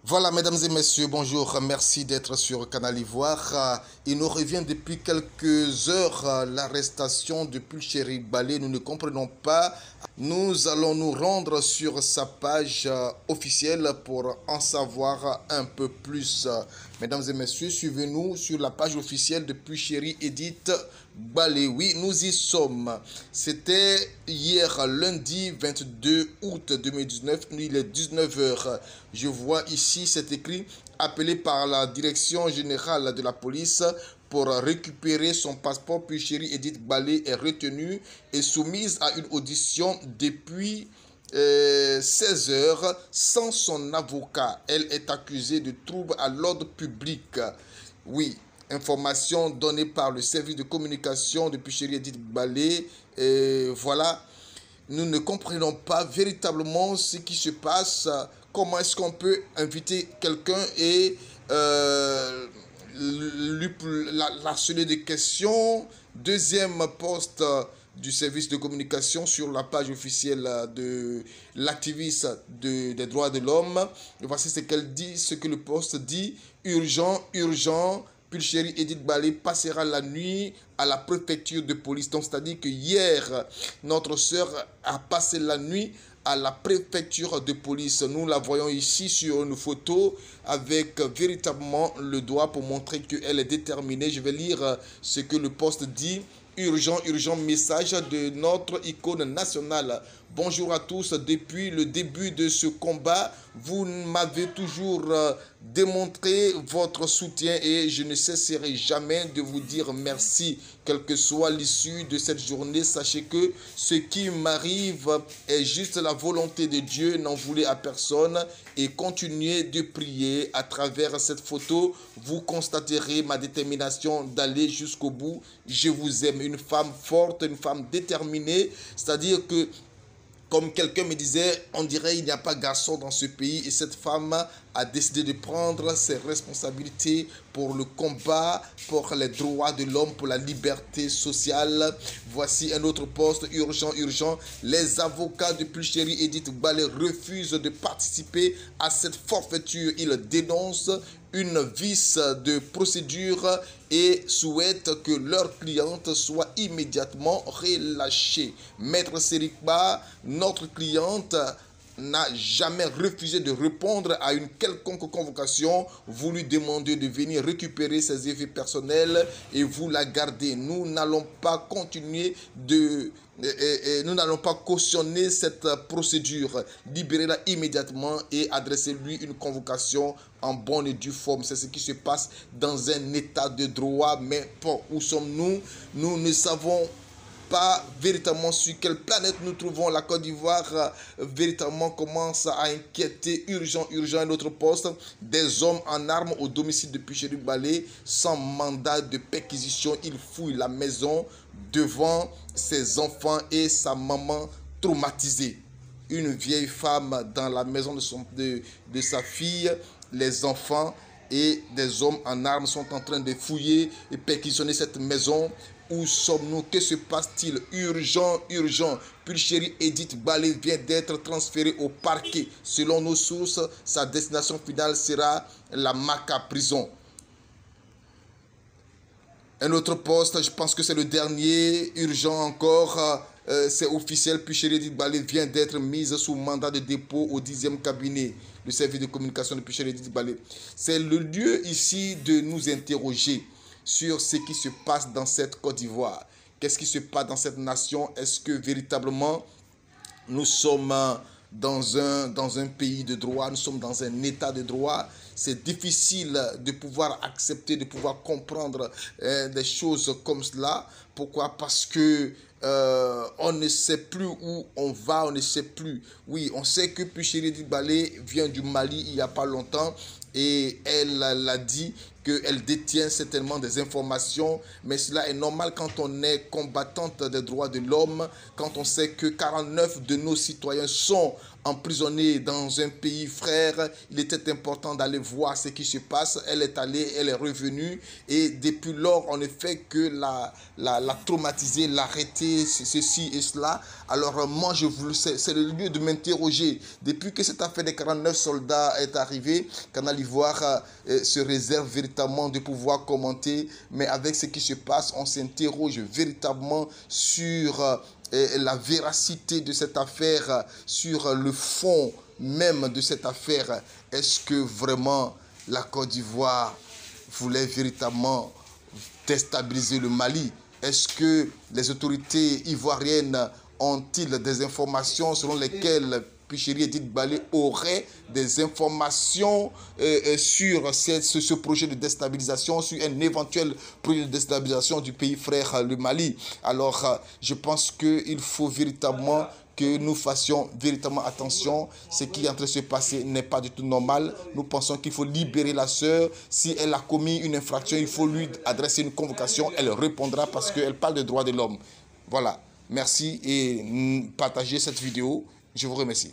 Voilà, mesdames et messieurs, bonjour. Merci d'être sur Canal Ivoire. Il nous revient depuis quelques heures l'arrestation de Pulchéri Balé. Nous ne comprenons pas. Nous allons nous rendre sur sa page officielle pour en savoir un peu plus. Mesdames et messieurs, suivez-nous sur la page officielle de Pulchéri Edith Balé. Oui, nous y sommes. C'était hier, lundi 22 août 2019. Il est 19 heures. Je vois ici, c'est écrit, appelé par la direction générale de la police pour récupérer son passeport. Pulchéri Edith Balé est retenue et soumise à une audition depuis 16 heures sans son avocat. Elle est accusée de troubles à l'ordre public. Oui, information donnée par le service de communication de Pulchéri Edith Balé. Voilà. Nous ne comprenons pas véritablement ce qui se passe. Comment est-ce qu'on peut inviter quelqu'un et l'harceler de questions? Deuxième poste du service de communication sur la page officielle de l'activiste des droits de l'homme. Voici ce qu'elle dit, ce que le poste dit. Urgent, urgent. Pulchéri Edith Balé passera la nuit à la préfecture de police. Donc, c'est-à-dire que hier, notre sœur a passé la nuit à la préfecture de police. Nous la voyons ici sur une photo avec véritablement le doigt pour montrer qu'elle est déterminée. Je vais lire ce que le poste dit. Urgent, urgent message de notre icône nationale. Bonjour à tous. Depuis le début de ce combat, vous m'avez toujours démontré votre soutien et je ne cesserai jamais de vous dire merci. Quelle que soit l'issue de cette journée, sachez que ce qui m'arrive est juste la volonté de Dieu. N'en voulez à personne et continuez de prier. À travers cette photo, vous constaterez ma détermination d'aller jusqu'au bout. Je vous aime. Une femme forte, une femme déterminée, c'est-à-dire que comme quelqu'un me disait, on dirait qu'il n'y a pas garçon dans ce pays et cette femme a décidé de prendre ses responsabilités pour le combat, pour les droits de l'homme, pour la liberté sociale. Voici un autre poste, urgent, urgent. Les avocats de Pulchéri Edith Balé refusent de participer à cette forfaiture. Ils dénoncent une vice de procédure et souhaitent que leur cliente soit immédiatement relâchée. Maître Serikba, notre cliente n'a jamais refusé de répondre à une quelconque convocation. Vous lui demandez de venir récupérer ses effets personnels et vous la gardez. Nous n'allons pas continuer nous n'allons pas cautionner cette procédure. Libérez-la immédiatement et adressez-lui une convocation en bonne et due forme. C'est ce qui se passe dans un état de droit. Mais où sommes-nous? Nous ne savons pas véritablement sur quelle planète nous trouvons. La Côte d'Ivoire véritablement commence à inquiéter. Urgent, urgent, un autre poste. Des hommes en armes au domicile de Pulchéri Balé sans mandat de perquisition. Ils fouillent la maison devant ses enfants et sa maman traumatisée. Une vieille femme dans la maison de sa fille, les enfants et des hommes en armes sont en train de fouiller et perquisitionner cette maison. Où sommes-nous? Que se passe-t-il? Urgent, urgent. Pulchéri Edith Balé vient d'être transféré au parquet. Selon nos sources, sa destination finale sera la Maka prison. Un autre poste, je pense que c'est le dernier, urgent encore, c'est officiel. Pulchéri Edith Balé vient d'être mise sous mandat de dépôt au 10e cabinet. Le service de communication de Pulchéri Edith Balé. C'est le lieu ici de nous interroger sur ce qui se passe dans cette Côte d'Ivoire. Qu'est-ce qui se passe dans cette nation? Est-ce que véritablement nous sommes dans un pays de droit, nous sommes dans un état de droit? C'est difficile de pouvoir accepter, de pouvoir comprendre des choses comme cela. Pourquoi? Parce que on ne sait plus où on va, on ne sait plus. Oui, on sait que Pulchéri Edith Balé vient du Mali il n'y a pas longtemps et elle l'a dit qu'elle détient certainement des informations, mais cela est normal quand on est combattante des droits de l'homme, quand on sait que 49 de nos citoyens sont emprisonnés dans un pays frère. Il était important d'aller voir ce qui se passe. Elle est allée, elle est revenue, et depuis lors, on ne fait que la traumatiser, l'arrêter, ceci et cela. Alors moi, c'est le lieu de m'interroger. Depuis que cette affaire des 49 soldats est arrivée, Canal Ivoire se réserve véritablement de pouvoir commenter, mais avec ce qui se passe, on s'interroge véritablement sur la véracité de cette affaire, sur le fond même de cette affaire. Est-ce que vraiment la Côte d'Ivoire voulait véritablement déstabiliser le Mali? Est-ce que les autorités ivoiriennes ont-ils des informations selon lesquelles Picheri Edith Balé aurait des informations sur ce projet de déstabilisation, sur un éventuel projet de déstabilisation du pays frère, le Mali? Alors, je pense qu'il faut véritablement que nous fassions véritablement attention. Ce qui est en train de se passer n'est pas du tout normal. Nous pensons qu'il faut libérer la sœur. Si elle a commis une infraction, il faut lui adresser une convocation. Elle répondra parce qu'elle parle des droits de l'homme. Voilà. Merci et partagez cette vidéo. Je vous remercie.